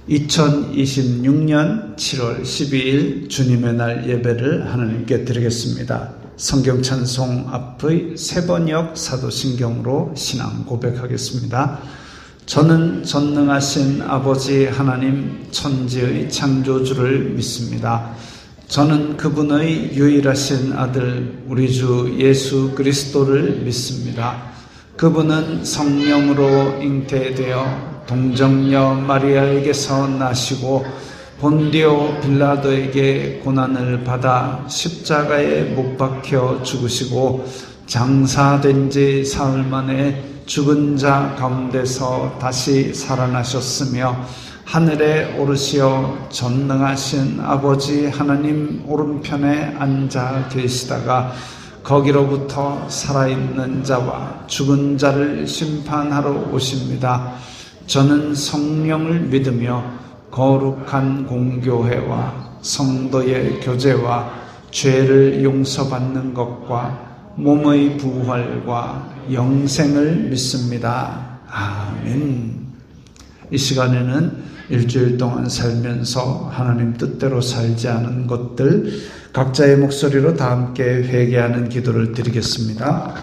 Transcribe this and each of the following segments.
2026년 7월 12일 주님의 날 예배를 하나님께 드리겠습니다. 성경 찬송 앞의 세 번역 사도신경으로 신앙 고백하겠습니다. 저는 전능하신 아버지 하나님 천지의 창조주를 믿습니다. 저는 그분의 유일하신 아들 우리 주 예수 그리스도를 믿습니다. 그분은 성령으로 잉태되어 동정녀 마리아에게서 나시고 본디오 빌라도에게 고난을 받아 십자가에 못 박혀 죽으시고 장사된 지 사흘 만에 죽은 자 가운데서 다시 살아나셨으며 하늘에 오르시어 전능하신 아버지 하나님 오른편에 앉아 계시다가 거기로부터 살아있는 자와 죽은 자를 심판하러 오십니다. 저는 성령을 믿으며 거룩한 공교회와 성도의 교제와 죄를 용서받는 것과 몸의 부활과 영생을 믿습니다. 아멘. 이 시간에는 일주일 동안 살면서 하나님 뜻대로 살지 않은 것들 각자의 목소리로 다 함께 회개하는 기도를 드리겠습니다.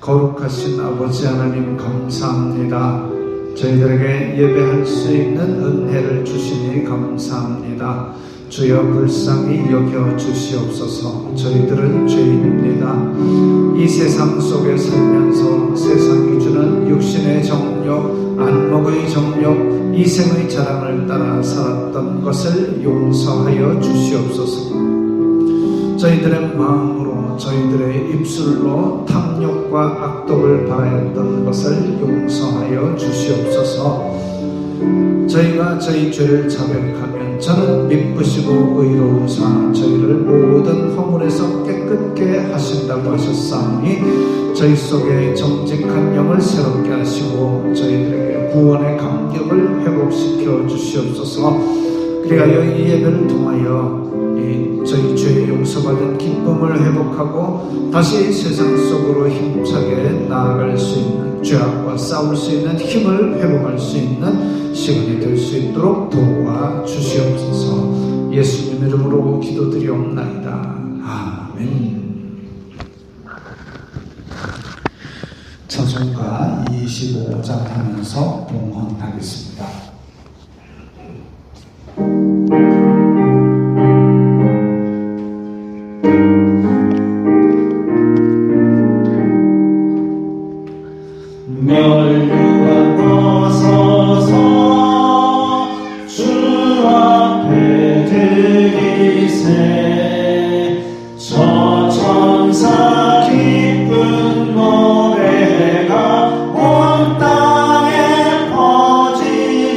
거룩하신 아버지 하나님 감사합니다. 저희들에게 예배할 수 있는 은혜를 주시니 감사합니다. 주여 불쌍히 여겨 주시옵소서. 저희들은 죄인입니다. 이 세상 속에 살면서 세상이 주는 육신의 정욕, 안목의 정욕, 이생의 자랑을 따라 살았던 것을 용서하여 주시옵소서. 저희들의 마음으로 저희들의 입술로 탐욕과 악독을 바라였던 것을 용서하여 주시옵소서. 저희가 저희 죄를 자백하면 저는 미쁘시고 의로우사 저희를 모든 허물에서 깨끗게 하신다고 하셨사오니 저희 속에 정직한 영을 새롭게 하시고 저희들에게 구원의 감격을 회복시켜 주시옵소서. 그리하여 이 예배를 통하여 저희 죄 용서받은 기쁨을 회복하고 다시 세상 속으로 힘차게 나아갈 수 있는, 죄악과 싸울 수 있는 힘을 회복할 수 있는 시간이 될 수 있도록 도와주시옵소서. 예수님 이름으로 기도드리옵나이다. 아멘. 찬송가 25장 하면서 봉헌하겠습니다. 기쁜 노래가 온 땅에 퍼지네.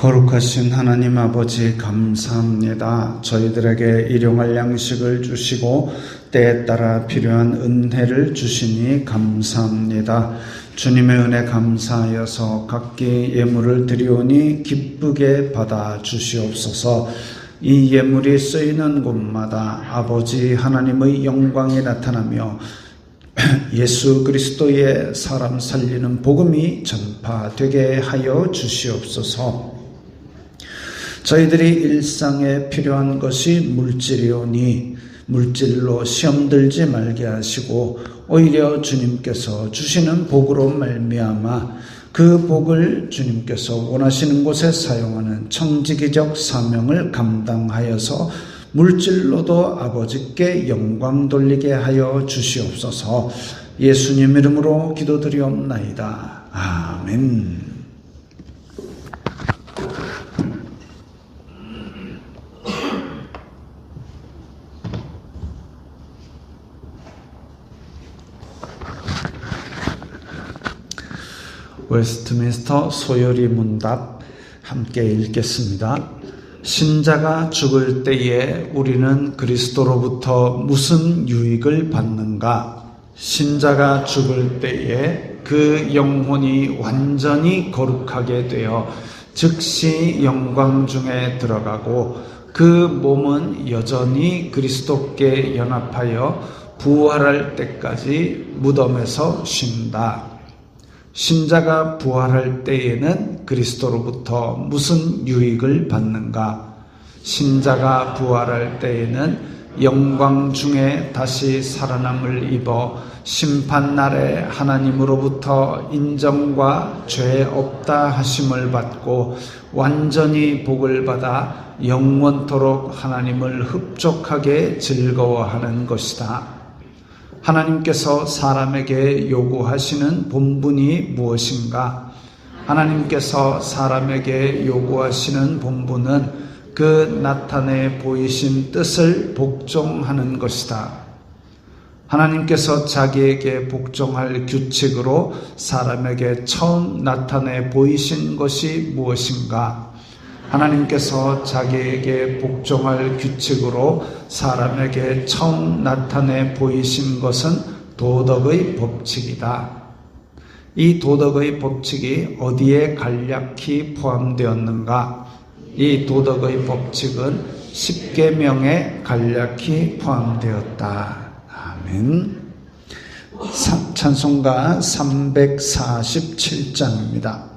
거룩하신 하나님 아버지 감사합니다. 저희들에게 일용할 양식을 주시고 때에 따라 필요한 은혜를 주시니 감사합니다. 주님의 은혜 감사하여서 각기 예물을 드리오니 기쁘게 받아 주시옵소서. 이 예물이 쓰이는 곳마다 아버지 하나님의 영광이 나타나며 예수 그리스도의 사람 살리는 복음이 전파되게 하여 주시옵소서. 저희들이 일상에 필요한 것이 물질이오니 물질로 시험 들지 말게 하시고 오히려 주님께서 주시는 복으로 말미암아 그 복을 주님께서 원하시는 곳에 사용하는 청지기적 사명을 감당하여서 물질로도 아버지께 영광 돌리게 하여 주시옵소서. 예수님 이름으로 기도드리옵나이다. 아멘. 웨스트민스터 소요리 문답 함께 읽겠습니다. 신자가 죽을 때에 우리는 그리스도로부터 무슨 유익을 받는가? 신자가 죽을 때에 그 영혼이 완전히 거룩하게 되어 즉시 영광 중에 들어가고 그 몸은 여전히 그리스도께 연합하여 부활할 때까지 무덤에서 쉰다. 신자가 부활할 때에는 그리스도로부터 무슨 유익을 받는가? 신자가 부활할 때에는 영광 중에 다시 살아남을 입어 심판날에 하나님으로부터 인정과 죄 없다 하심을 받고 완전히 복을 받아 영원토록 하나님을 흡족하게 즐거워하는 것이다. 하나님께서 사람에게 요구하시는 본분이 무엇인가? 하나님께서 사람에게 요구하시는 본분은 그 나타내 보이신 뜻을 복종하는 것이다. 하나님께서 자기에게 복종할 규칙으로 사람에게 처음 나타내 보이신 것이 무엇인가? 하나님께서 자기에게 복종할 규칙으로 사람에게 처음 나타내 보이신 것은 도덕의 법칙이다. 이 도덕의 법칙이 어디에 간략히 포함되었는가? 이 도덕의 법칙은 십계명에 간략히 포함되었다. 아멘. 찬송가 347장입니다.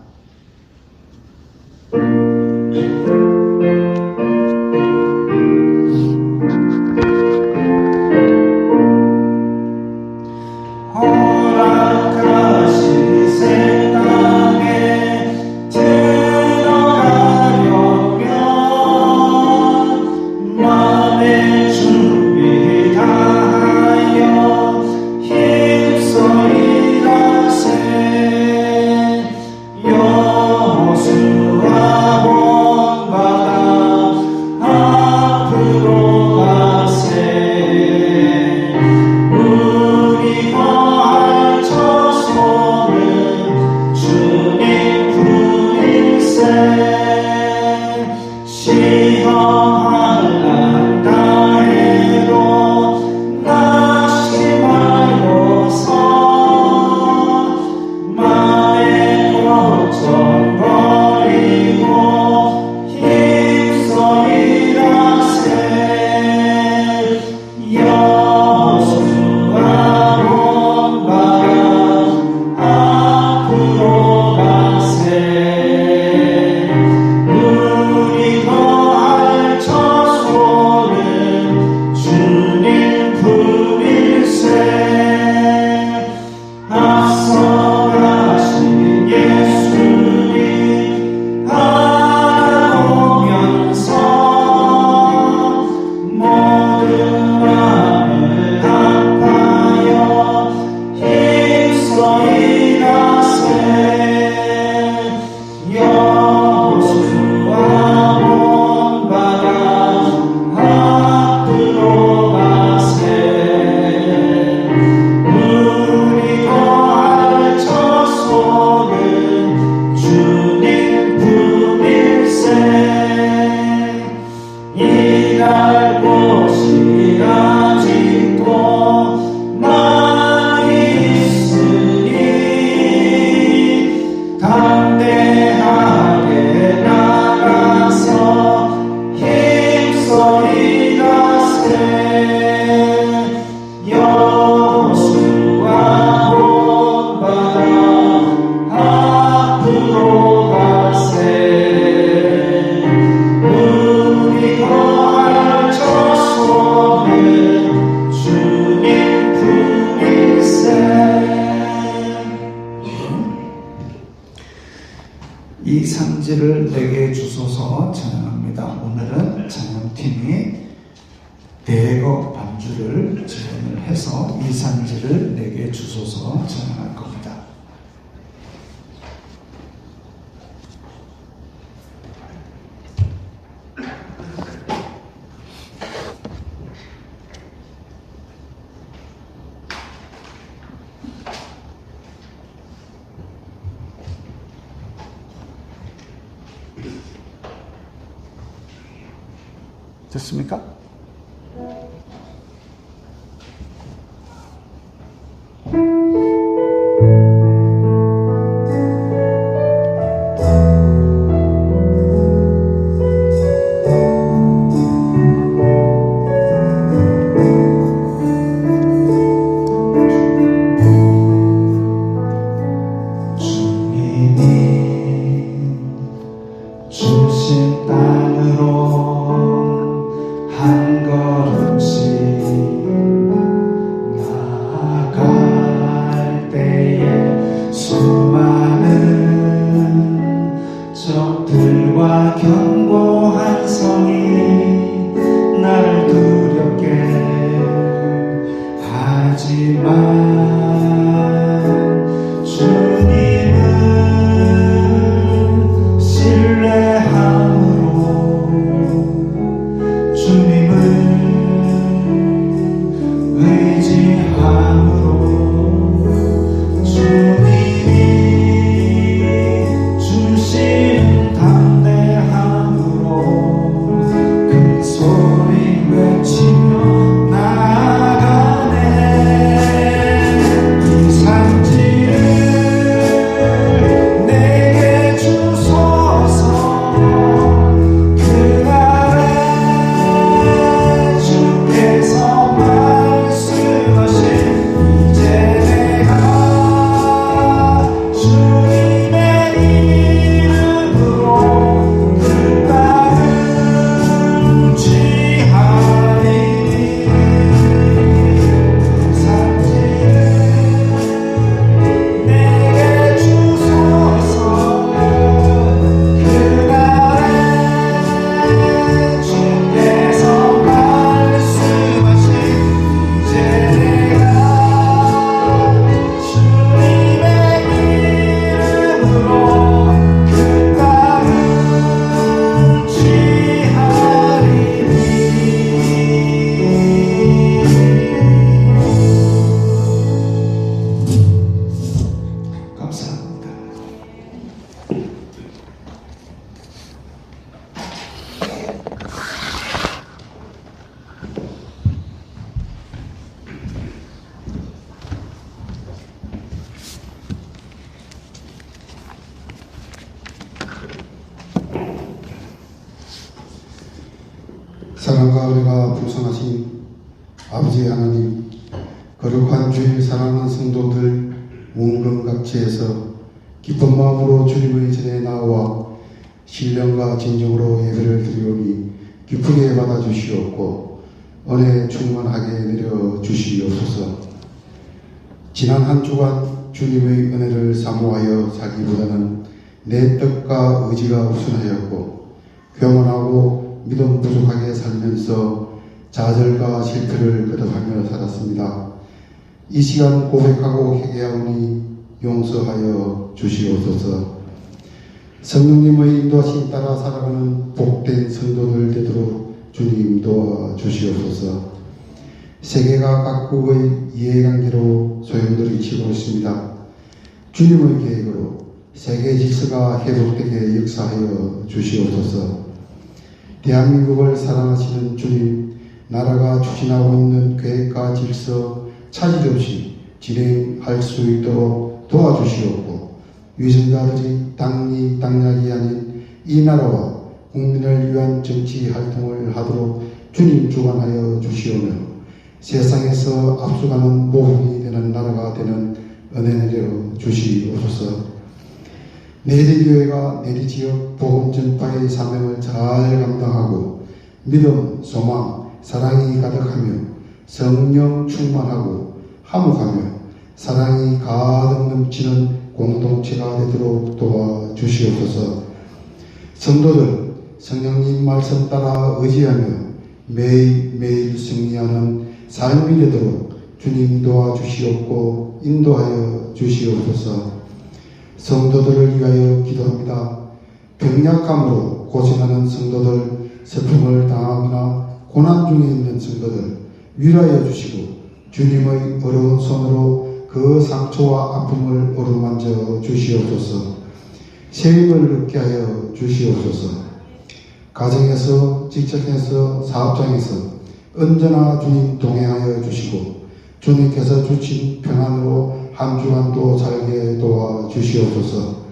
이 산지를 내게 주소서 찬양합니다. 오늘은 찬양팀이 대거 반주를 지원을 해서 이 산지를 내게 주소서 찬양할 겁니다. 됐습니까? 주신 땅으로 한 걸음씩 나아갈 때에 수많은 적들과 견고한 성이 나를 두렵게 하지만 주님을 신뢰함으로 주님을 의지함으로 주님이 주신 담대함으로 큰 소리 외치며 나아가네. 이 산지를 내게 주소서. 그날에 주께서 말씀하신 이제 내가 주님의 이름으로 그 땅을 취하리니. 산지를 내게 주소서. 그날에 주께서 말씀하신 이제 내가 주님의 이름으로 그 땅을 취하리니. 감사합니다. 사랑과 은혜가 풍성하신 아버지 하나님, 거룩한 주일 사랑하는 성도들 문근각지에서 기쁜 마음으로 주님의 전에 나와 신령과 진정으로 예배를 드리오니 기쁘게 받아주시옵고 은혜 충만하게 내려주시옵소서. 지난 한 주간 주님의 은혜를 사모하여 살기보다는 내 뜻과 의지가 우선하였고 교만하고 믿음 부족하게 살면서 좌절과 실패를 거듭하며 살았습니다. 이 시간 고백하고 회개하오니 용서하여 주시옵소서. 성령님의 인도하심 따라 살아가는 복된 성도들 되도록 주님 도와주시옵소서. 세계가 각국의 이해관계로 소용돌이 치고 있습니다. 주님의 계획으로 세계 질서가 회복되게 역사하여 주시옵소서. 대한민국을 사랑하시는 주님, 나라가 추진하고 있는 계획과 질서 차질 없이 진행할 수 있도록 도와주시옵고 위선자들이 당리 당략이 아닌 이 나라와 국민을 위한 정치 활동을 하도록 주님 주관하여 주시오며 세상에서 앞서가는 모범이 되는 나라가 되는 은혜 내려 주시옵소서. 내리교회가 내리지역 복음 전파의 사명을 잘 감당하고 믿음, 소망, 사랑이 가득하며 성령 충만하고 화목하며 사랑이 가득 넘치는 공동체가 되도록 도와주시옵소서. 성도들 성령님 말씀 따라 의지하며 매일매일 승리하는 삶이 되도록 주님 도와주시옵고 인도하여 주시옵소서. 성도들을 위하여 기도합니다. 병약함으로 고생하는 성도들, 슬픔을 당하거나 고난 중에 있는 성도들 위로하여 주시고 주님의 어려운 손으로 그 상처와 아픔을 어루만져 주시옵소서. 새 힘을 얻게 하여 주시옵소서. 가정에서, 직장에서, 사업장에서 언제나 주님 동행하여 주시고 주님께서 주신 평안으로 한 주간도 살게 도와주시옵소서.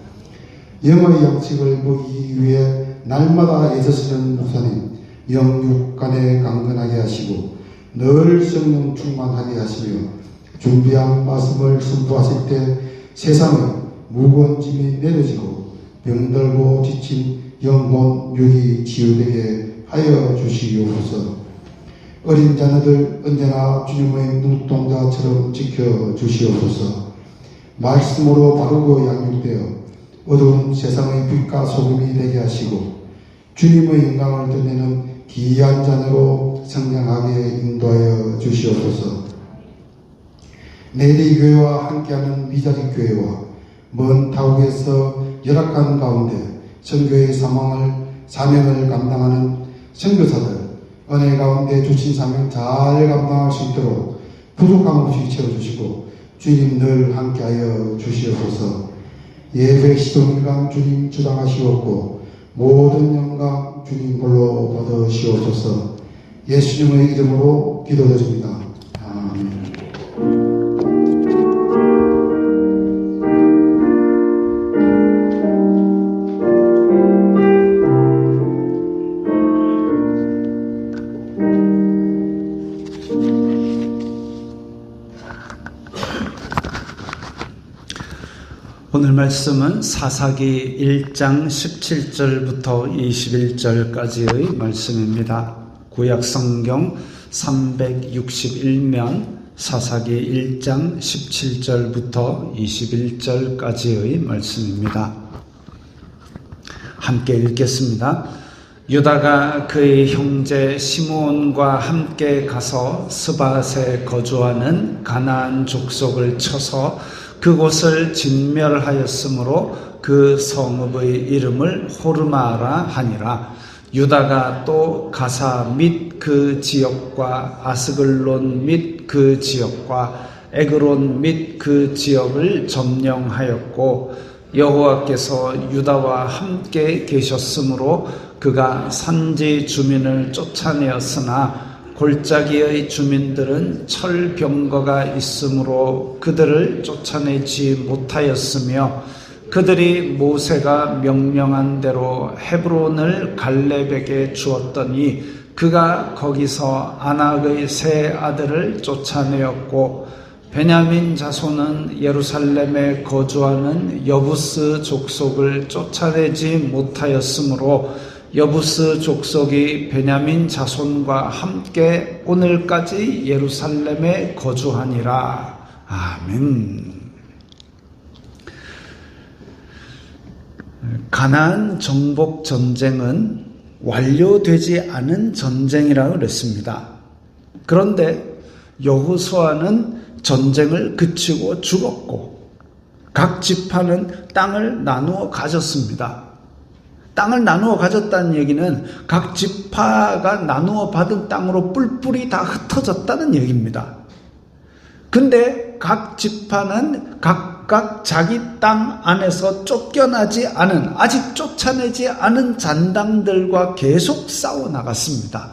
영의 양식을 먹기 위해 날마다 애쓰시는 목사님 영육 간에 강건하게 하시고 늘 성령 충만하게 하시며 준비한 말씀을 선포하실 때 세상에 무거운 짐이 내려지고 병들고 지친 영혼 육이 치유되게 하여 주시옵소서. 어린 자녀들 언제나 주님의 눈동자처럼 지켜주시옵소서. 말씀으로 바르고 양육되어 어두운 세상의 빛과 소금이 되게 하시고 주님의 영광을 드러내는 귀한 자녀로 성장하게 인도하여 주시옵소서. 내리교회와 함께하는 미자리 교회와 먼 타국에서 열악한 가운데 선교의 사명을 감당하는 선교사들 은혜 가운데 주신 사명 잘 감당할 수 있도록 부족함 없이 채워주시고 주님 늘 함께하여 주시옵소서. 예배 시동일간 주님 주장하시옵고 모든 영광 주님 홀로 받으시옵소서. 예수님의 이름으로 기도드립니다. 아멘. 오늘 말씀은 사사기 1장 17절부터 21절까지의 말씀입니다. 구약성경 361면 사사기 1장 17절부터 21절까지의 말씀입니다. 함께 읽겠습니다. 유다가 그의 형제 시므온과 함께 가서 스밧에 거주하는 가나안 족속을 쳐서 그곳을 진멸하였으므로 그 성읍의 이름을 호르마라 하니라. 유다가 또 가사 및 그 지역과 아스글론 및 그 지역과 에그론 및 그 지역을 점령하였고 여호와께서 유다와 함께 계셨으므로 그가 산지 주민을 쫓아내었으나 골짜기의 주민들은 철병거가 있으므로 그들을 쫓아내지 못하였으며 그들이 모세가 명령한 대로 헤브론을 갈렙에게 주었더니 그가 거기서 아낙의 세 아들을 쫓아내었고 베냐민 자손은 예루살렘에 거주하는 여부스 족속을 쫓아내지 못하였으므로 여부스 족속이 베냐민 자손과 함께 오늘까지 예루살렘에 거주하니라. 아멘. 가나안 정복 전쟁은 완료되지 않은 전쟁이라고 그랬습니다. 그런데 여호수아는 전쟁을 그치고 죽었고 각 지파는 땅을 나누어 가졌습니다. 땅을 나누어 가졌다는 얘기는 각 지파가 나누어 받은 땅으로 뿔뿔이 다 흩어졌다는 얘기입니다. 근데 각 지파는 각각 자기 땅 안에서 쫓겨나지 않은, 아직 쫓아내지 않은 잔당들과 계속 싸워 나갔습니다.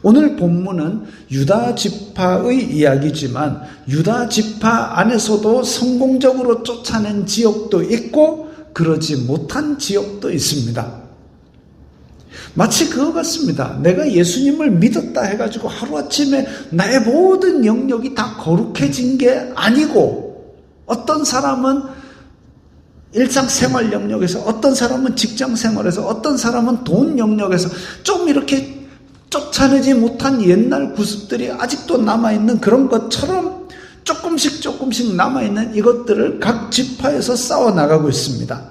오늘 본문은 유다 지파의 이야기지만 유다 지파 안에서도 성공적으로 쫓아낸 지역도 있고 그러지 못한 지역도 있습니다. 마치 그거 같습니다. 내가 예수님을 믿었다 해가지고 하루아침에 나의 모든 영역이 다 거룩해진 게 아니고 어떤 사람은 일상생활 영역에서, 어떤 사람은 직장생활에서, 어떤 사람은 돈 영역에서 좀 이렇게 쫓아내지 못한 옛날 구습들이 아직도 남아있는 그런 것처럼 조금씩 남아있는 이것들을 각 지파에서 싸워나가고 있습니다.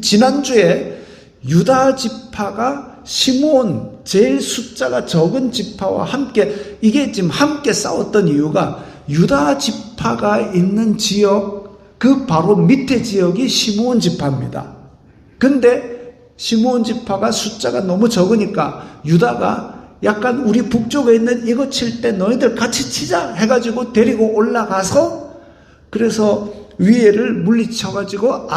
지난주에 유다 지파가 시므온, 제일 숫자가 적은 지파와 함께, 이게 지금 함께 싸웠던 이유가 유다 지파가 있는 지역, 그 바로 밑에 지역이 시므온 지파입니다. 근데 시므온 지파가 숫자가 너무 적으니까 유다가 약간 우리 북쪽에 있는 이거 칠 때 너희들 같이 치자 해가지고 데리고 올라가서, 그래서 위에를 물리쳐가지고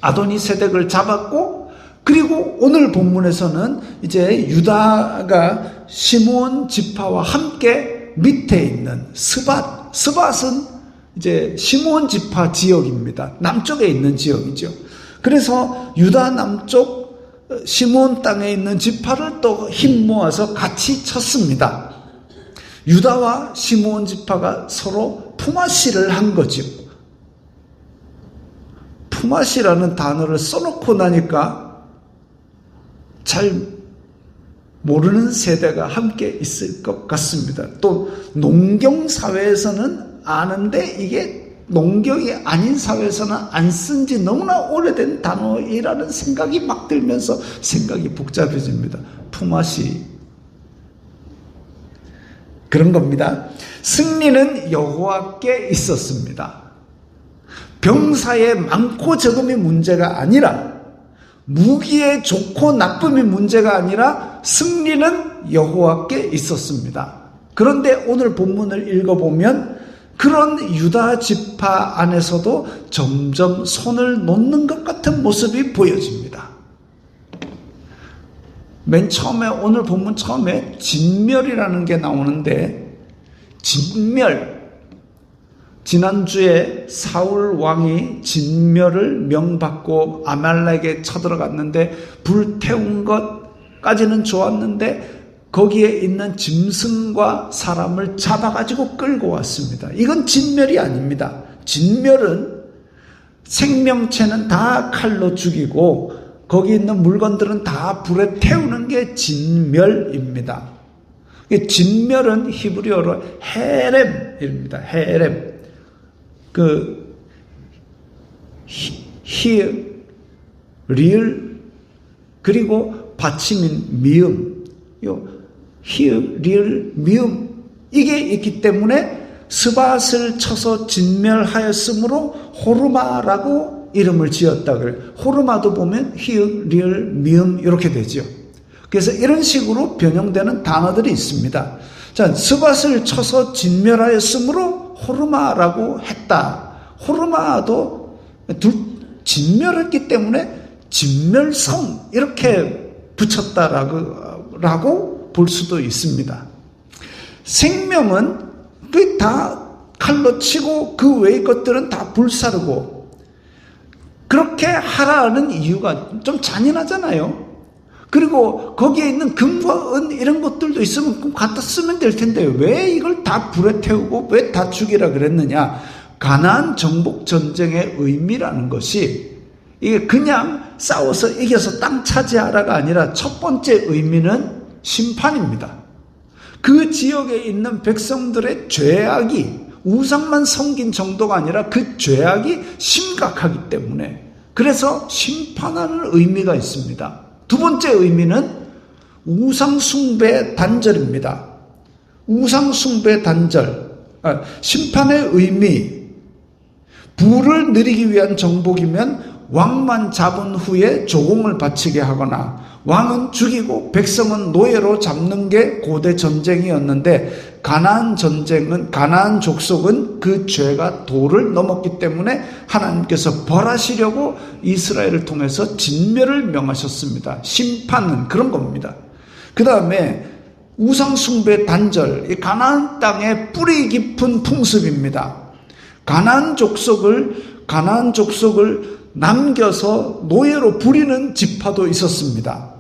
아도니 세덱을 잡았고, 그리고 오늘 본문에서는 이제 유다가 시므온 지파와 함께 밑에 있는 스밧은 이제 시므온 지파 지역입니다. 남쪽에 있는 지역이죠. 그래서 유다 남쪽 시므온 땅에 있는 지파를 또 힘 모아서 같이 쳤습니다. 유다와 시므온 지파가 서로 푸마시를 한 거죠. 푸마시라는 단어를 써놓고 나니까 잘 모르는 세대가 함께 있을 것 같습니다. 또 농경사회에서는 아는데 이게 농경이 아닌 사회에서는 안 쓴 지 너무나 오래된 단어이라는 생각이 막 들면서 생각이 복잡해집니다. 푸마시. 그런 겁니다. 승리는 여호와께 있었습니다. 병사의 많고 적음이 문제가 아니라, 무기의 좋고 나쁨이 문제가 아니라 승리는 여호와께 있었습니다. 그런데 오늘 본문을 읽어보면 그런 유다 지파 안에서도 점점 손을 놓는 것 같은 모습이 보여집니다. 맨 처음에, 오늘 본문 처음에 진멸이라는 게 나오는데, 진멸, 지난주에 사울 왕이 진멸을 명받고 아말렉에 쳐들어갔는데 불태운 것까지는 좋았는데 거기에 있는 짐승과 사람을 잡아가지고 끌고 왔습니다. 이건 진멸이 아닙니다. 진멸은 생명체는 다 칼로 죽이고 거기 있는 물건들은 다 불에 태우는 게 진멸입니다. 진멸은 히브리어로 헤렘입니다. 헤렘. 리을, 그리고 받침인 미음, 리을, 미음, 이게 있기 때문에 스밧을 쳐서 진멸하였으므로 호르마라고 이름을 지었다 그래요. 호르마도 보면 리을, 미음 이렇게 되죠. 그래서 이런 식으로 변형되는 단어들이 있습니다. 자, 스밧을 쳐서 진멸하였으므로 호르마라고 했다. 호르마도 진멸했기 때문에 진멸성 이렇게 붙였다라고 볼 수도 있습니다. 생명은 그 다 칼로 치고 그 외의 것들은 다 불사르고, 그렇게 하라는 이유가 좀 잔인하잖아요. 그리고 거기에 있는 금과 은 이런 것들도 있으면 갖다 쓰면 될 텐데 왜 이걸 다 불에 태우고 왜 다 죽이라 그랬느냐. 가나안 정복 전쟁의 의미라는 것이 이게 그냥 싸워서 이겨서 땅 차지하라가 아니라 첫 번째 의미는 심판입니다. 그 지역에 있는 백성들의 죄악이 우상만 섬긴 정도가 아니라 그 죄악이 심각하기 때문에, 그래서 심판하는 의미가 있습니다. 두 번째 의미는 우상숭배 단절입니다. 우상숭배 단절, 심판의 의미, 부를 누리기 위한 정복이면 왕만 잡은 후에 조공을 바치게 하거나, 왕은 죽이고 백성은 노예로 잡는 게 고대 전쟁이었는데, 가나안 전쟁은, 가나안 족속은 그 죄가 도를 넘었기 때문에 하나님께서 벌하시려고 이스라엘을 통해서 진멸을 명하셨습니다. 심판은 그런 겁니다. 그 다음에 우상숭배 단절, 이 가나안 땅의 뿌리 깊은 풍습입니다. 가나안 족속을 남겨서 노예로 부리는 지파도 있었습니다.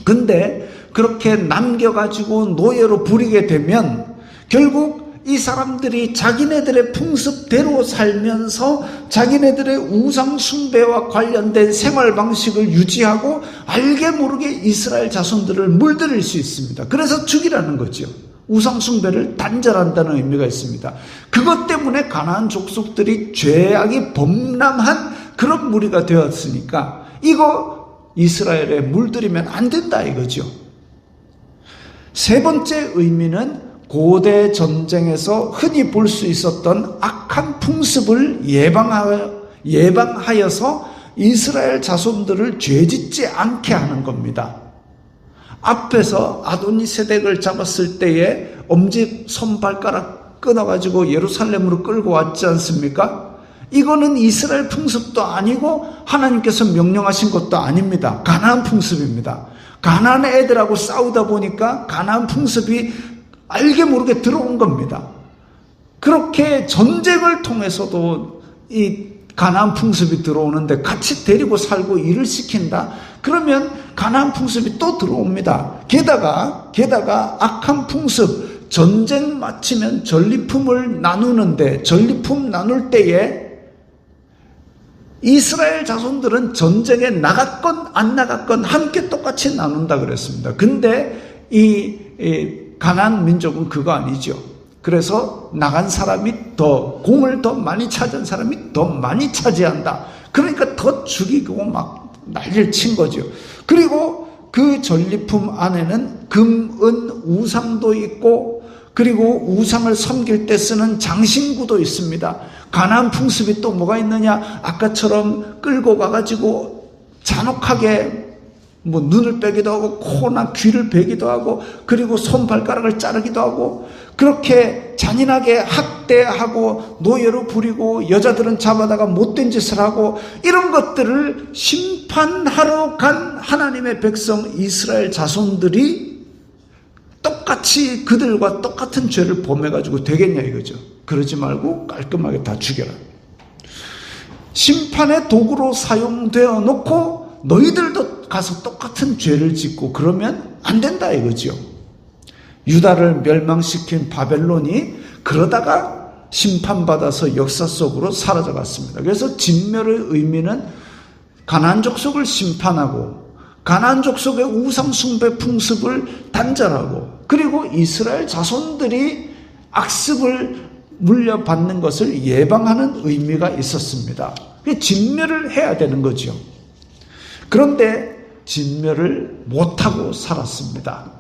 근데 그렇게 남겨가지고 노예로 부리게 되면 결국 이 사람들이 자기네들의 풍습대로 살면서 자기네들의 우상 숭배와 관련된 생활 방식을 유지하고 알게 모르게 이스라엘 자손들을 물들일 수 있습니다. 그래서 죽이라는 거죠. 우상숭배를 단절한다는 의미가 있습니다. 그것 때문에 가나안 족속들이 죄악이 범람한 그런 무리가 되었으니까 이거 이스라엘에 물들이면 안 된다 이거죠. 세 번째 의미는 고대 전쟁에서 흔히 볼 수 있었던 악한 풍습을 예방하여서 이스라엘 자손들을 죄짓지 않게 하는 겁니다. 앞에서 아도니세덱을 잡았을 때에 엄지 손발가락 끊어가지고 예루살렘으로 끌고 왔지 않습니까? 이거는 이스라엘 풍습도 아니고 하나님께서 명령하신 것도 아닙니다. 가나안 풍습입니다. 가나안 애들하고 싸우다 보니까 가나안 풍습이 알게 모르게 들어온 겁니다. 그렇게 전쟁을 통해서도 이 가나안 풍습이 들어오는데 같이 데리고 살고 일을 시킨다? 그러면 가나안 풍습이 또 들어옵니다. 게다가 악한 풍습, 전쟁 마치면 전리품을 나누는데 전리품 나눌 때에 이스라엘 자손들은 전쟁에 나갔건 안 나갔건 함께 똑같이 나눈다 그랬습니다. 근데 이 가나안 민족은 그거 아니죠. 그래서 나간 사람이 공을 더 많이 차지한 사람이 더 많이 차지한다. 그러니까 더 죽이고 막 난리를 친 거죠. 그리고 그 전리품 안에는 금, 은, 우상도 있고 그리고 우상을 섬길 때 쓰는 장신구도 있습니다. 가나안 풍습이 또 뭐가 있느냐? 아까처럼 끌고 가가지고 잔혹하게 눈을 빼기도 하고 코나 귀를 베기도 하고 그리고 손발가락을 자르기도 하고 그렇게 잔인하게 학대하고 노예로 부리고 여자들은 잡아다가 못된 짓을 하고 이런 것들을 심판하러 간 하나님의 백성 이스라엘 자손들이 똑같이 그들과 똑같은 죄를 범해가지고 되겠냐 이거죠. 그러지 말고 깔끔하게 다 죽여라. 심판의 도구로 사용되어 놓고 너희들도 가서 똑같은 죄를 짓고 그러면 안 된다 이거죠. 유다를 멸망시킨 바벨론이 그러다가 심판받아서 역사 속으로 사라져갔습니다. 그래서 진멸의 의미는 가나안 족속을 심판하고 가나안 족속의 우상 숭배 풍습을 단절하고 그리고 이스라엘 자손들이 악습을 물려받는 것을 예방하는 의미가 있었습니다. 진멸을 해야 되는 거죠. 그런데 진멸을 못하고 살았습니다.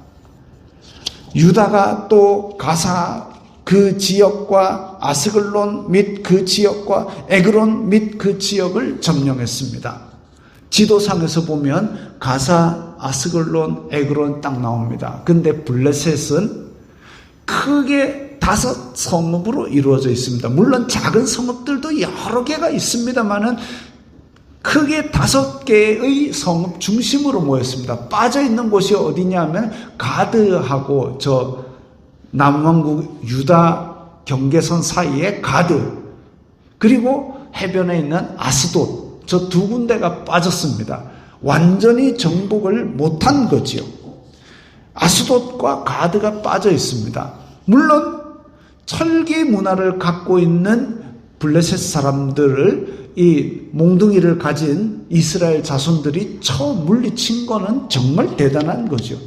유다가 또 가사 그 지역과 아스글론 및 그 지역과 에그론 및 그 지역을 점령했습니다. 지도상에서 보면 가사, 아스글론, 에그론 딱 나옵니다. 근데 블레셋은 크게 5 성읍으로 이루어져 있습니다. 물론 작은 성읍들도 여러 개가 있습니다만은 크게 5개의 성읍 중심으로 모였습니다. 빠져있는 곳이 어디냐면 가드하고 저 남왕국 유다 경계선 사이에 가드 그리고 해변에 있는 아스돗 저 2군데가 빠졌습니다. 완전히 정복을 못한 거지요. 아스돗과 가드가 빠져 있습니다. 물론 철기 문화를 갖고 있는 블레셋 사람들을 이 몽둥이를 가진 이스라엘 자손들이 쳐 물리친 거는 정말 대단한 거죠.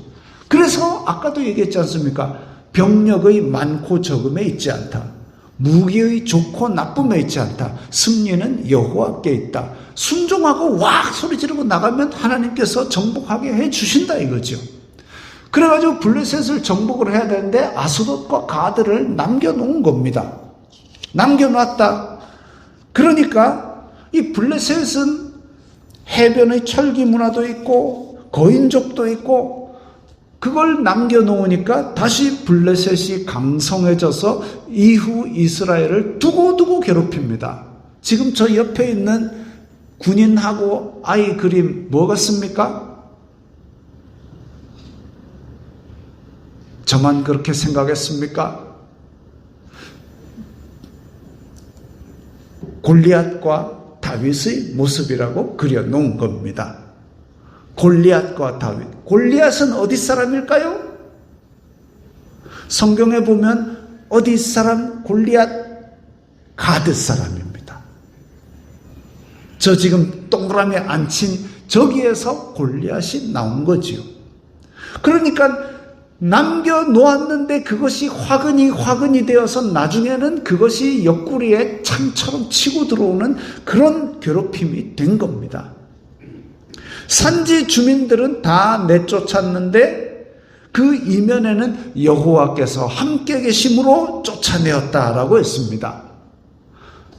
그래서 아까도 얘기했지 않습니까? 병력의 많고 적음에 있지 않다. 무기의 좋고 나쁨에 있지 않다. 승리는 여호와께 있다. 순종하고 와 소리 지르고 나가면 하나님께서 정복하게 해 주신다 이거죠. 그래가지고 블레셋을 정복을 해야 되는데 아스돗과 가드를 남겨놓은 겁니다. 남겨놨다. 그러니까 이 블레셋은 해변의 철기 문화도 있고 거인족도 있고 그걸 남겨놓으니까 다시 블레셋이 강성해져서 이후 이스라엘을 두고두고 괴롭힙니다. 지금 저 옆에 있는 군인하고 아이 그림 뭐 같습니까? 저만 그렇게 생각했습니까? 골리앗과 다윗의 모습이라고 그려놓은 겁니다. 골리앗과 다윗. 골리앗은 어디 사람일까요? 성경에 보면 어디 사람? 골리앗? 가드 사람입니다. 저 지금 동그라미 앉힌 저기에서 골리앗이 나온 거지요. 그러니까 남겨놓았는데 그것이 화근이 되어서 나중에는 그것이 옆구리에 창처럼 치고 들어오는 그런 괴롭힘이 된 겁니다. 산지 주민들은 다 내쫓았는데 그 이면에는 여호와께서 함께 계심으로 쫓아내었다라고 했습니다.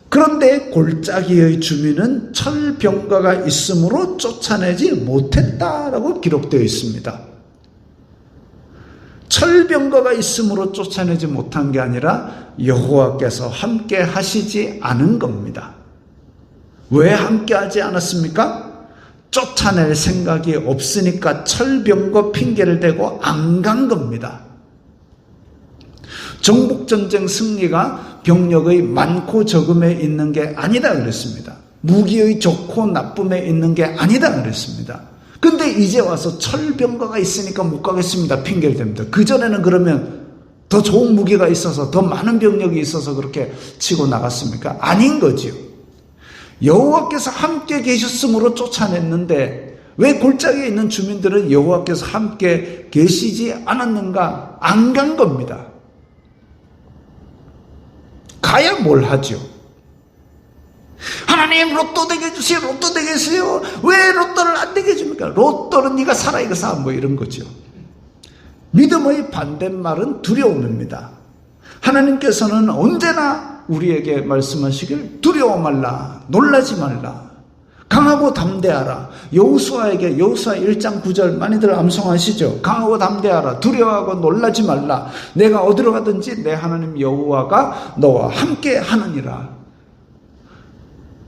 그런데 골짜기의 주민은 철병거가 있으므로 쫓아내지 못했다라고 기록되어 있습니다. 철병거가 있으므로 쫓아내지 못한 게 아니라 여호와께서 함께 하시지 않은 겁니다. 왜 함께 하지 않았습니까? 쫓아낼 생각이 없으니까 철병거 핑계를 대고 안 간 겁니다. 정복전쟁 승리가 병력의 많고 적음에 있는 게 아니다 그랬습니다. 무기의 좋고 나쁨에 있는 게 아니다 그랬습니다. 근데 이제 와서 철병거가 있으니까 못 가겠습니다 핑계를 댑니다. 그전에는 그러면 더 좋은 무기가 있어서 더 많은 병력이 있어서 그렇게 치고 나갔습니까? 아닌 거지요. 여호와께서 함께 계셨으므로 쫓아냈는데 왜 골짜기에 있는 주민들은 여호와께서 함께 계시지 않았는가? 안 간 겁니다. 가야 뭘 하죠? 하나님 로또 되게 해주세요. 로또 되게 해주세요. 왜 로또를 안 되게 해줍니까? 로또는 네가 살아이거사 뭐 이런 거죠. 믿음의 반대말은 두려움입니다. 하나님께서는 언제나 우리에게 말씀하시길 두려워 말라, 놀라지 말라, 강하고 담대하라. 여호수아에게 여호수아 1장 9절 많이들 암송하시죠. 강하고 담대하라, 두려워하고 놀라지 말라. 내가 어디로 가든지 내 하나님 여호와가 너와 함께 하느니라.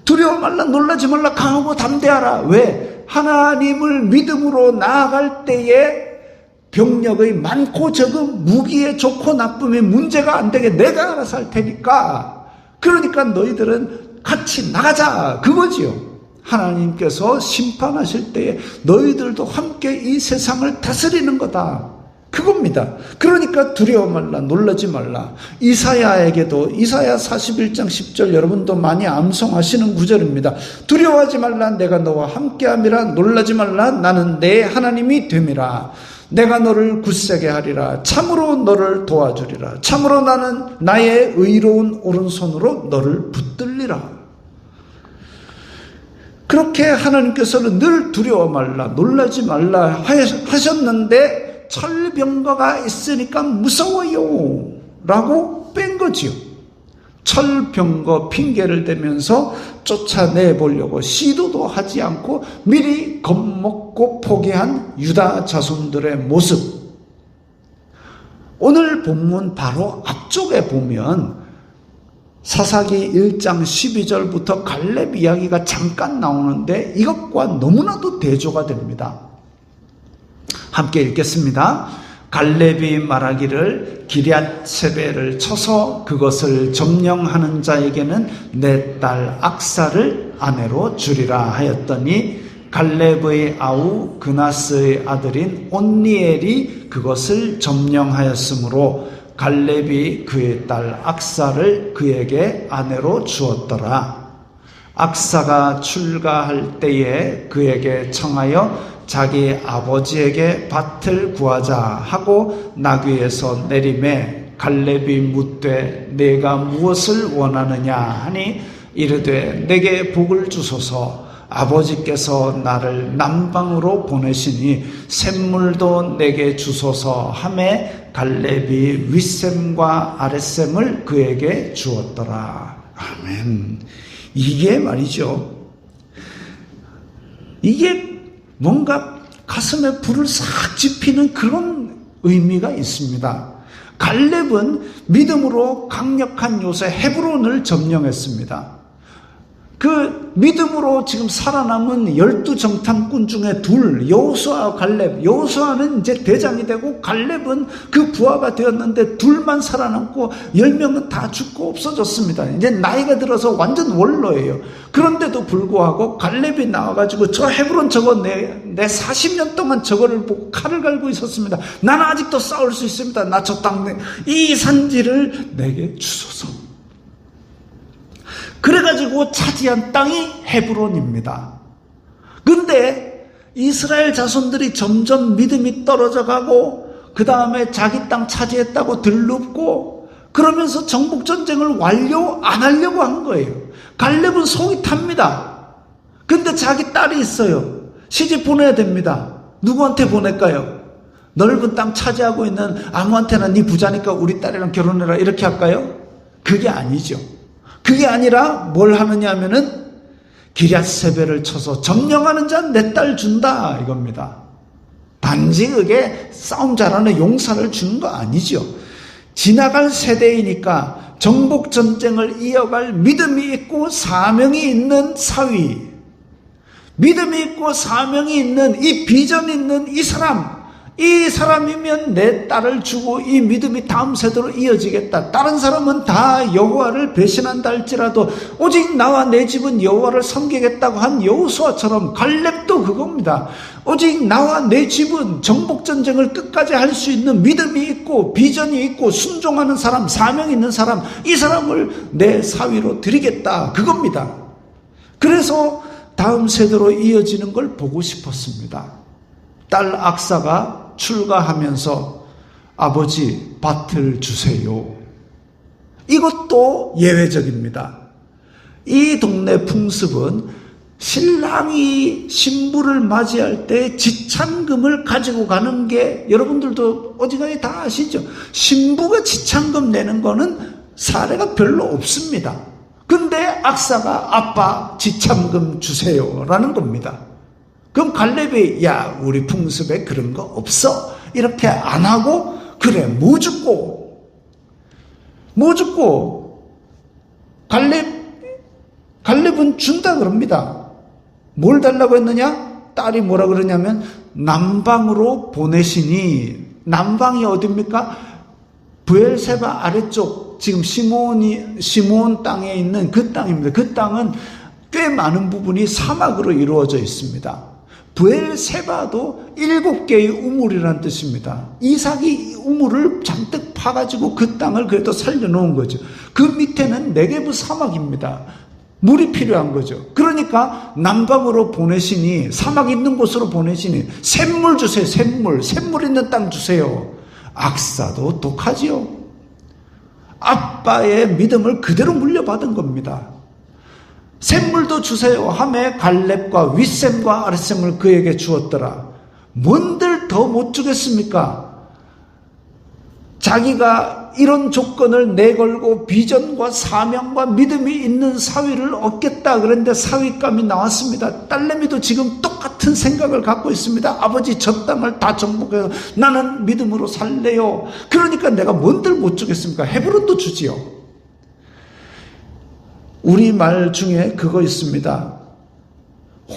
두려워 말라, 놀라지 말라, 강하고 담대하라. 왜? 하나님을 믿음으로 나아갈 때에 병력의 많고 적은 무기의 좋고 나쁨의 문제가 안 되게 내가 알아서 할 테니까, 그러니까 너희들은 같이 나가자 그거지요. 하나님께서 심판하실 때에 너희들도 함께 이 세상을 다스리는 거다 그겁니다. 그러니까 두려워 말라, 놀라지 말라. 이사야에게도 이사야 41장 10절 여러분도 많이 암송하시는 구절입니다. 두려워하지 말라, 내가 너와 함께함이라. 놀라지 말라, 나는 내 하나님이 됨이라. 내가 너를 굳세게 하리라. 참으로 너를 도와주리라. 참으로 나는 나의 의로운 오른손으로 너를 붙들리라. 그렇게 하나님께서는 늘 두려워 말라, 놀라지 말라 하셨는데 철병거가 있으니까 무서워요 라고 뺀 거지요. 철병거 핑계를 대면서 쫓아내보려고 시도도 하지 않고 미리 겁먹고 포기한 유다 자손들의 모습. 오늘 본문 바로 앞쪽에 보면 사사기 1장 12절부터 갈렙 이야기가 잠깐 나오는데 이것과 너무나도 대조가 됩니다. 함께 읽겠습니다. 갈렙이 말하기를 기럇세벨을 쳐서 그것을 점령하는 자에게는 내 딸 악사를 아내로 주리라 하였더니 갈렙의 아우 그나스의 아들인 온니엘이 그것을 점령하였으므로 갈렙이 그의 딸 악사를 그에게 아내로 주었더라. 악사가 출가할 때에 그에게 청하여 자기 아버지에게 밭을 구하자 하고 나귀에서 내림에 갈렙이 묻되 내가 무엇을 원하느냐 하니 이르되 내게 복을 주소서. 아버지께서 나를 남방으로 보내시니 샘물도 내게 주소서 하매 갈렙이 윗샘과 아랫샘을 그에게 주었더라. 아멘. 이게 말이죠. 이게 뭔가 가슴에 불을 싹 지피는 그런 의미가 있습니다. 갈렙은 믿음으로 강력한 요새 헤브론을 점령했습니다. 그 믿음으로 지금 살아남은 12정탐꾼 중에 둘, 여호수아와 갈렙. 여호수아는 이제 대장이 되고 갈렙은 그 부하가 되었는데 둘만 살아남고 10명은 다 죽고 없어졌습니다. 이제 나이가 들어서 완전 원로예요. 그런데도 불구하고 갈렙이 나와가지고 저 헤브론 저거 내 40년 동안 저거를 보고 칼을 갈고 있었습니다. 나는 아직도 싸울 수 있습니다. 나 저 땅 이 산지를 내게 주소서. 그래가지고 차지한 땅이 헤브론입니다. 근데 이스라엘 자손들이 점점 믿음이 떨어져 가고 그 다음에 자기 땅 차지했다고 들럽고 그러면서 정복전쟁을 완료 안 하려고 한 거예요. 갈렙은 속이 탑니다. 근데 자기 딸이 있어요. 시집 보내야 됩니다. 누구한테 보낼까요? 넓은 땅 차지하고 있는 아무한테나 네 부자니까 우리 딸이랑 결혼해라 이렇게 할까요? 그게 아니죠. 그게 아니라 뭘 하느냐 하면은 기럇세벨을 쳐서 점령하는 자 내 딸 준다 이겁니다. 단지 그게 싸움 잘하는 용사를 주는 거 아니죠. 지나갈 세대이니까 정복전쟁을 이어갈 믿음이 있고 사명이 있는 사위, 믿음이 있고 사명이 있는 이 비전이 있는 이 사람이면 내 딸을 주고 이 믿음이 다음 세대로 이어지겠다. 다른 사람은 다 여호와를 배신한다 할지라도 오직 나와 내 집은 여호와를 섬기겠다고 한 여호수아처럼 갈렙도 그겁니다. 오직 나와 내 집은 정복전쟁을 끝까지 할 수 있는 믿음이 있고 비전이 있고 순종하는 사람, 사명 있는 사람, 이 사람을 내 사위로 드리겠다 그겁니다. 그래서 다음 세대로 이어지는 걸 보고 싶었습니다. 딸 악사가 출가하면서 아버지 밭을 주세요. 이것도 예외적입니다. 이 동네 풍습은 신랑이 신부를 맞이할 때 지참금을 가지고 가는 게 여러분들도 어지간히 다 아시죠? 신부가 지참금 내는 거는 사례가 별로 없습니다. 근데 악사가 아빠 지참금 주세요 라는 겁니다. 그럼 갈렙이 야 우리 풍습에 그런 거 없어 이렇게 안 하고 그래 뭐 죽고 갈렙은 준다 그럽니다. 뭘 달라고 했느냐? 딸이 뭐라 그러냐면 남방으로 보내시니, 남방이 어딥니까? 브엘세바 아래쪽 지금 시므온 땅에 있는 그 땅입니다. 그 땅은 꽤 많은 부분이 사막으로 이루어져 있습니다. 브엘세바도 7개의 우물이라는 뜻입니다. 이삭이 우물을 잔뜩 파가지고 그 땅을 그래도 살려놓은 거죠. 그 밑에는 네게브 사막입니다. 물이 필요한 거죠. 그러니까 남방으로 보내시니, 사막 있는 곳으로 보내시니 샘물 주세요. 샘물 있는 땅 주세요. 악사도 독하지요. 아빠의 믿음을 그대로 물려받은 겁니다. 샘물도 주세요 하매 갈렙과 윗샘과 아랫샘을 그에게 주었더라. 뭔들 더 못 주겠습니까? 자기가 이런 조건을 내걸고 비전과 사명과 믿음이 있는 사위를 얻겠다 그랬는데 사위감이 나왔습니다. 딸내미도 지금 똑같은 생각을 갖고 있습니다. 아버지 저 땅을 다 정복해서 나는 믿음으로 살래요. 그러니까 내가 뭔들 못 주겠습니까? 헤브론도 주지요. 우리말 중에 그거 있습니다.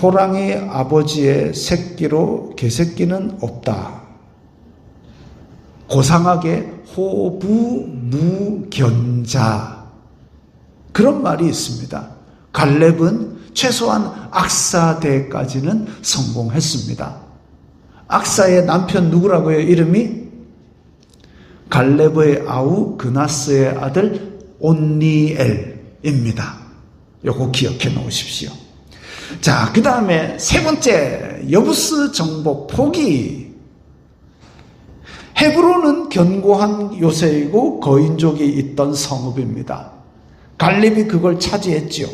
호랑이 아버지의 새끼로 개새끼는 없다. 고상하게 호부무견자, 그런 말이 있습니다. 갈렙은 최소한 악사대까지는 성공했습니다. 악사의 남편 누구라고요? 이름이 갈렙의 아우 그나스의 아들 온니엘입니다. 요거 기억해 놓으십시오. 자, 그 다음에 세 번째, 여부스 정복 포기. 헤브론은 견고한 요새이고 거인족이 있던 성읍입니다. 갈렙이 그걸 차지했지요.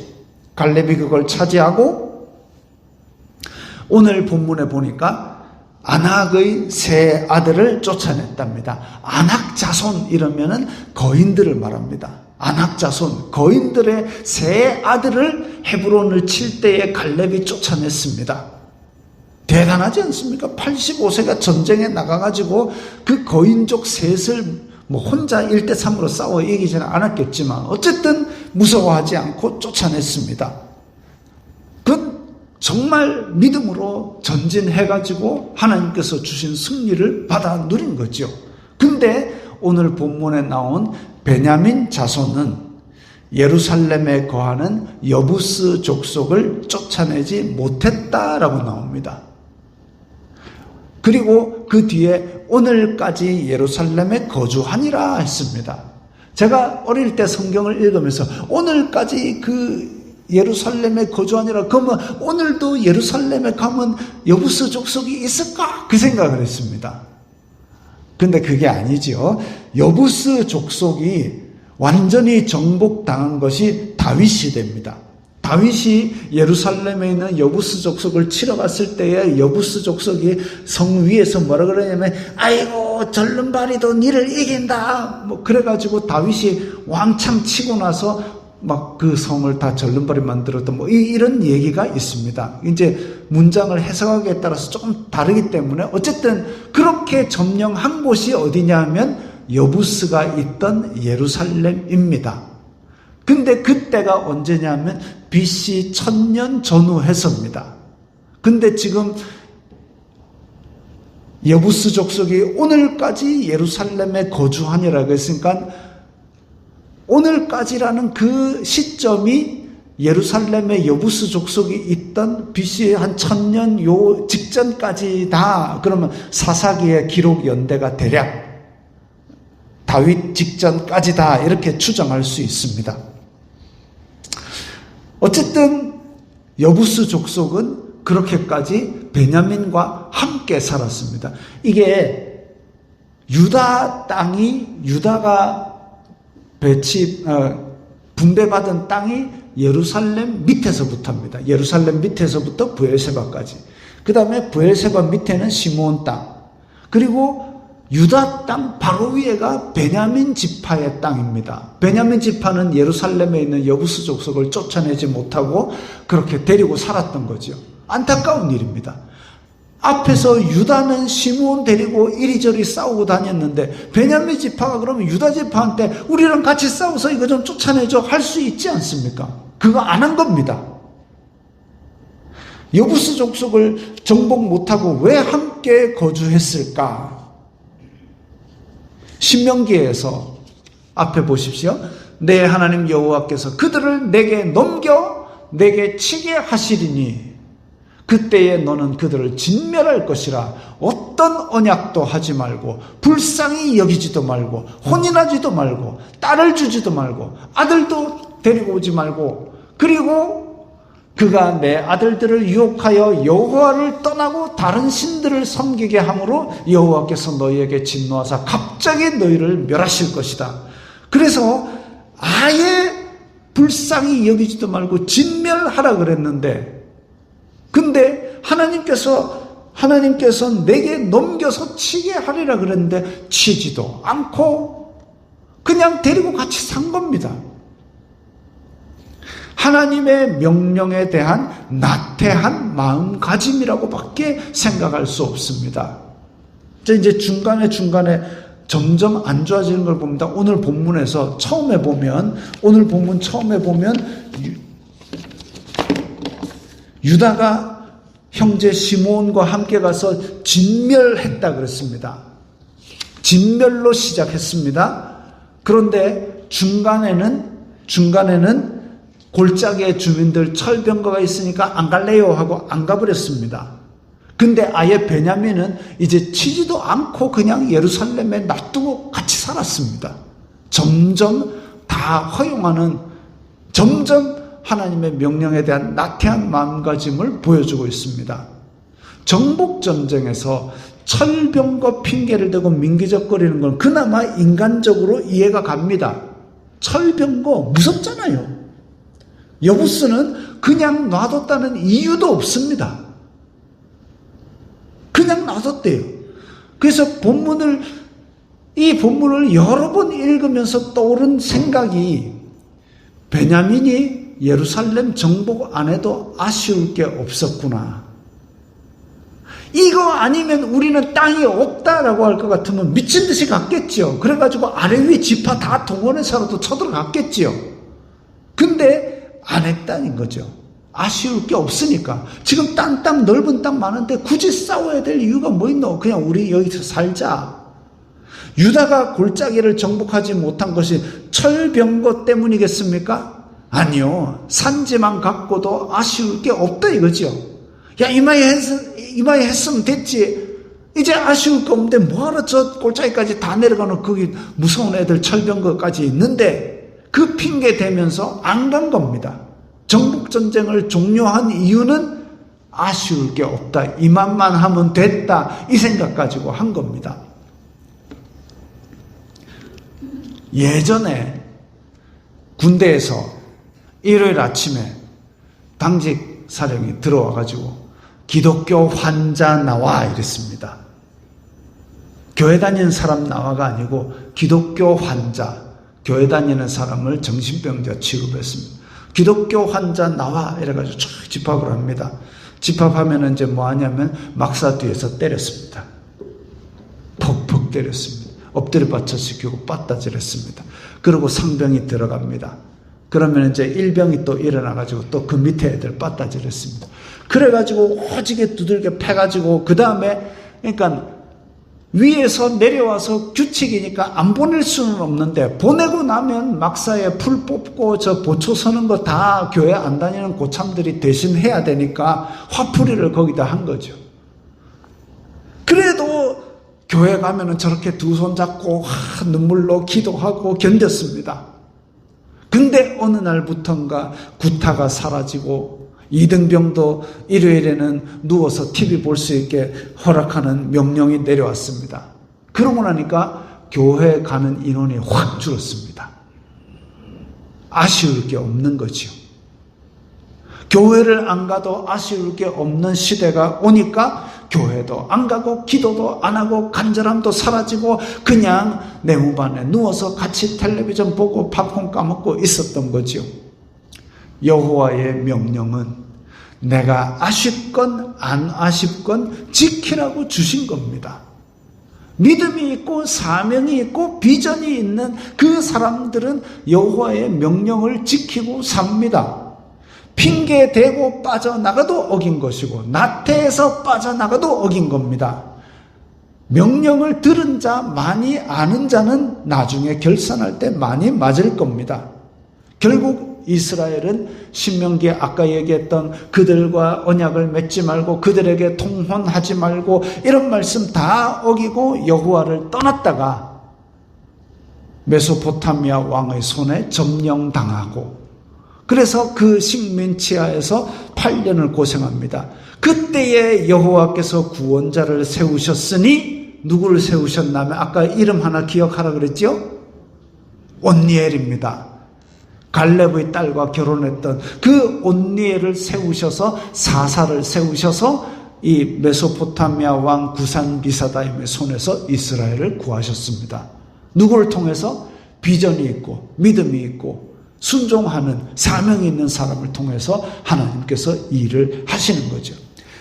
갈렙이 그걸 차지하고 오늘 본문에 보니까 아낙의 세 아들을 쫓아냈답니다. 아낙 자손 이러면은 거인들을 말합니다. 아낙 자손, 거인들의 세 아들을 헤브론을 칠 때에 갈렙이 쫓아냈습니다. 대단하지 않습니까? 85세가 전쟁에 나가가지고 그 거인족 셋을 혼자 1대3으로 싸워 이기지는 않았겠지만 어쨌든 무서워하지 않고 쫓아냈습니다. 그 정말 믿음으로 전진해가지고 하나님께서 주신 승리를 받아 누린 거죠. 근데 오늘 본문에 나온 베냐민 자손은 예루살렘에 거하는 여부스 족속을 쫓아내지 못했다라고 나옵니다. 그리고 그 뒤에 오늘까지 예루살렘에 거주하니라 했습니다. 제가 어릴 때 성경을 읽으면서 오늘까지 그 예루살렘에 거주하니라, 그러면 오늘도 예루살렘에 가면 여부스 족속이 있을까? 그 생각을 했습니다. 근데 그게 아니죠. 여부스 족속이 완전히 정복당한 것이 다윗 시대입니다. 다윗이 예루살렘에 있는 여부스 족속을 치러 갔을 때에 여부스 족속이 성 위에서 뭐라 그러냐면 아이고 절름발이도 니를 이긴다 뭐 그래가지고 다윗이 왕창 치고 나서 막 그 성을 다 절름발이 만들었던 뭐 이런 얘기가 있습니다. 이제 문장을 해석하기에 따라서 조금 다르기 때문에 어쨌든 그렇게 점령한 곳이 어디냐면 여부스가 있던 예루살렘입니다. 근데 그때가 언제냐면 BC 1000년 전후해서입니다. 근데 지금 여부스 족속이 오늘까지 예루살렘에 거주하니라고 했으니까 오늘까지라는 그 시점이 예루살렘에 여부스 족속이 있던 BC 한 1000년 요 직전까지다. 그러면 사사기의 기록 연대가 대략 다윗 직전까지다 이렇게 추정할 수 있습니다. 어쨌든 여부스 족속은 그렇게까지 베냐민과 함께 살았습니다. 이게 유다 땅이 유다가 분배받은 땅이 예루살렘 밑에서부터입니다. 예루살렘 밑에서부터 브엘세바까지. 그 다음에 브엘세바 밑에는 시므온 땅. 그리고 유다 땅 바로 위에가 베냐민 지파의 땅입니다. 베냐민 지파는 예루살렘에 있는 여부스 족속을 쫓아내지 못하고 그렇게 데리고 살았던 거죠. 안타까운 일입니다. 앞에서 유다는 시므온 데리고 이리저리 싸우고 다녔는데 베냐민 지파가 그러면 유다 지파한테 우리랑 같이 싸워서 이거 좀 쫓아내줘 할 수 있지 않습니까? 그거 안 한 겁니다. 여부스 족속을 정복 못하고 왜 함께 거주했을까? 신명기에서 앞에 보십시오. 내 하나님 여호와께서 그들을 내게 넘겨 내게 치게 하시리니 그때에 너는 그들을 진멸할 것이라. 어떤 언약도 하지 말고 불쌍히 여기지도 말고 혼인하지도 말고 딸을 주지도 말고 아들도 데리고 오지 말고 그리고 그가 내 아들들을 유혹하여 여호와를 떠나고 다른 신들을 섬기게 함으로 여호와께서 너희에게 진노하사 갑자기 너희를 멸하실 것이다. 그래서 아예 불쌍히 여기지도 말고 진멸하라 그랬는데 근데 하나님께서 내게 넘겨서 치게 하리라 그랬는데 치지도 않고 그냥 데리고 같이 산 겁니다. 하나님의 명령에 대한 나태한 마음가짐이라고밖에 생각할 수 없습니다. 이제 중간에 점점 안 좋아지는 걸 봅니다. 오늘 본문 처음에 보면 유다가 형제 시므온과 함께 가서 진멸했다 그랬습니다. 진멸로 시작했습니다. 그런데 중간에는 골짜기의 주민들 철병거가 있으니까 안 갈래요 하고 안 가버렸습니다. 근데 아예 베냐민은 이제 치지도 않고 그냥 예루살렘에 놔두고 같이 살았습니다. 점점 다 허용하는 점점 하나님의 명령에 대한 나태한 마음가짐을 보여주고 있습니다. 정복전쟁에서 철병거 핑계를 대고 민기적거리는 건 그나마 인간적으로 이해가 갑니다. 철병거 무섭잖아요. 여부스는 그냥 놔뒀다는 이유도 없습니다. 그냥 놔뒀대요. 그래서 이 본문을 여러 번 읽으면서 떠오른 생각이 베냐민이 예루살렘 정복 안 해도 아쉬울 게 없었구나. 이거 아니면 우리는 땅이 없다라고 할 것 같으면 미친 듯이 갔겠지요. 그래가지고 아래 위 지파 다 동원해서라도 쳐들어갔겠지요. 근데 안 했다는 거죠. 아쉬울 게 없으니까. 지금 땅 넓은 땅 많은데 굳이 싸워야 될 이유가 뭐 있노? 그냥 우리 여기서 살자. 유다가 골짜기를 정복하지 못한 것이 철병거 때문이겠습니까? 아니요. 산지만 갖고도 아쉬울 게 없다 이거죠. 야 이마에 했으면 됐지. 이제 아쉬울 거 없는데 뭐하러 저 골짜기까지 다 내려가는 거기 무서운 애들 철병거까지 있는데 그 핑계 대면서 안 간 겁니다. 정복전쟁을 종료한 이유는 아쉬울 게 없다. 이만만 하면 됐다. 이 생각 가지고 한 겁니다. 예전에 군대에서 일요일 아침에 당직 사령이 들어와가지고 기독교 환자 나와 이랬습니다. 교회 다니는 사람 나와가 아니고 기독교 환자, 교회 다니는 사람을 정신병자 취급했습니다. 기독교 환자 나와 이래가지고 쫙 집합을 합니다. 집합하면 이제 뭐 하냐면 막사 뒤에서 때렸습니다. 퍽퍽 때렸습니다. 엎드려 받쳐시키고 빠따질했습니다. 그리고 상병이 들어갑니다. 그러면 이제 일병이 또 일어나가지고 또 그 밑에 애들 빠따질했습니다. 그래가지고 오지게 두들겨 패가지고 그 다음에 그러니까 위에서 내려와서 규칙이니까 안 보낼 수는 없는데 보내고 나면 막사에 풀 뽑고 저 보초 서는 거 다 교회 안 다니는 고참들이 대신 해야 되니까 화풀이를 거기다 한 거죠. 그래도 교회 가면은 저렇게 두 손 잡고 눈물로 기도하고 견뎠습니다. 근데 어느 날부턴가 구타가 사라지고 이등병도 일요일에는 누워서 TV 볼 수 있게 허락하는 명령이 내려왔습니다. 그러고 나니까 교회 가는 인원이 확 줄었습니다. 아쉬울 게 없는 거지요. 교회를 안 가도 아쉬울 게 없는 시대가 오니까 교회도 안 가고 기도도 안 하고 간절함도 사라지고 그냥 내무반에 누워서 같이 텔레비전 보고 팝콘 까먹고 있었던 거지요. 여호와의 명령은 내가 아쉽건 안 아쉽건 지키라고 주신 겁니다. 믿음이 있고 사명이 있고 비전이 있는 그 사람들은 여호와의 명령을 지키고 삽니다. 핑계 대고 빠져나가도 어긴 것이고 나태해서 빠져나가도 어긴 겁니다. 명령을 들은 자, 많이 아는 자는 나중에 결산할 때 많이 맞을 겁니다. 결국 이스라엘은 신명기에 아까 얘기했던 그들과 언약을 맺지 말고 그들에게 통혼하지 말고 이런 말씀 다 어기고 여호와를 떠났다가 메소포타미아 왕의 손에 점령당하고 그래서 그 식민지하에서 8년을 고생합니다. 그때에 여호와께서 구원자를 세우셨으니 누구를 세우셨냐면 아까 이름 하나 기억하라 그랬죠? 온니엘입니다. 갈렙의 딸과 결혼했던 그 온니엘을 세우셔서 사사를 세우셔서 이 메소포타미아 왕 구산리사다임의 손에서 이스라엘을 구하셨습니다. 누구를 통해서? 비전이 있고 믿음이 있고 순종하는 사명이 있는 사람을 통해서 하나님께서 일을 하시는 거죠.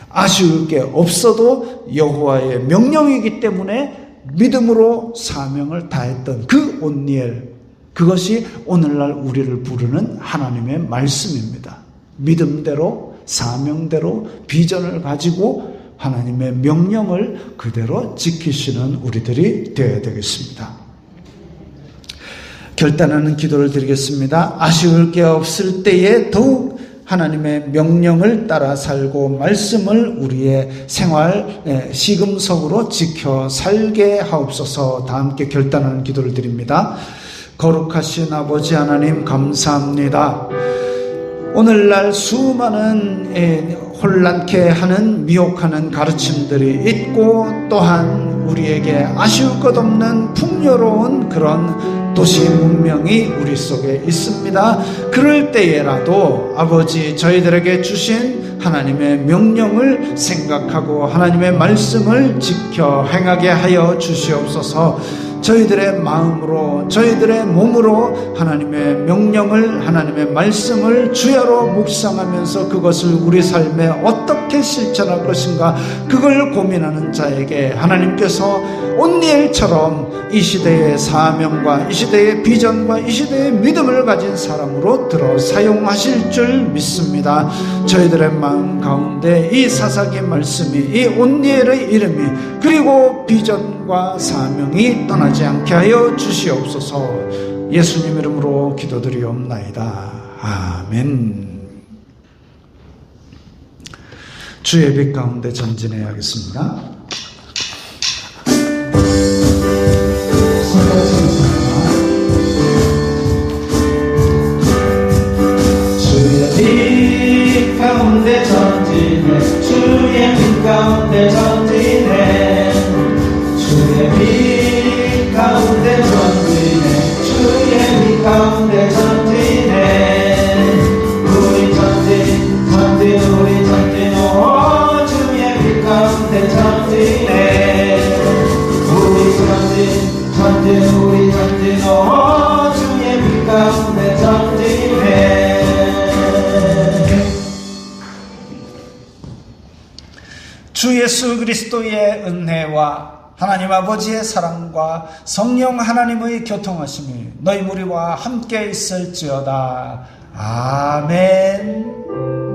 아쉬울 게 없어도 여호와의 명령이기 때문에 믿음으로 사명을 다했던 그 온니엘, 그것이 오늘날 우리를 부르는 하나님의 말씀입니다. 믿음대로 사명대로 비전을 가지고 하나님의 명령을 그대로 지키시는 우리들이 되어야 되겠습니다. 결단하는 기도를 드리겠습니다. 아쉬울 게 없을 때에 더욱 하나님의 명령을 따라 살고 말씀을 우리의 생활 시금석으로 지켜 살게 하옵소서. 다 함께 결단하는 기도를 드립니다. 거룩하신 아버지 하나님 감사합니다. 오늘날 수많은 혼란케 하는 미혹하는 가르침들이 있고 또한 우리에게 아쉬울 것 없는 풍요로운 그런 도시 문명이 우리 속에 있습니다. 그럴 때에라도 아버지 저희들에게 주신 하나님의 명령을 생각하고 하나님의 말씀을 지켜 행하게 하여 주시옵소서. 저희들의 마음으로 저희들의 몸으로 하나님의 명령을 하나님의 말씀을 주야로 묵상하면서 그것을 우리 삶에 어떻게 실천할 것인가 그걸 고민하는 자에게 하나님께서 온니엘처럼 이 시대의 사명과 이 시대의 비전과 이 시대의 믿음을 가진 사람으로 들어 사용하실 줄 믿습니다. 저희들의 마음 가운데 이 사사기 말씀이 이 온니엘의 이름이 그리고 비전과 사명이 떠나지 않게 하여 주시옵소서. 예수님 이름으로 기도드리옵나이다. 아멘. 주의 빛 가운데 전진해야겠습니다. 주의 빛 가운데 전진해 주의 빛 가운데 전진해 주의 빛 가운데 전진해 주의 가운데 전진해 우리 전진 전진 우리 전진 오 주의 빛 가운데 전진해 우리 전진 전진 우리 전진 오 주의 빛 가운데 전진해 주 예수 그리스도의 은혜와 하나님 아버지의 사랑과 성령 하나님의 교통하심이 너희 무리와 함께 있을지어다. 아멘.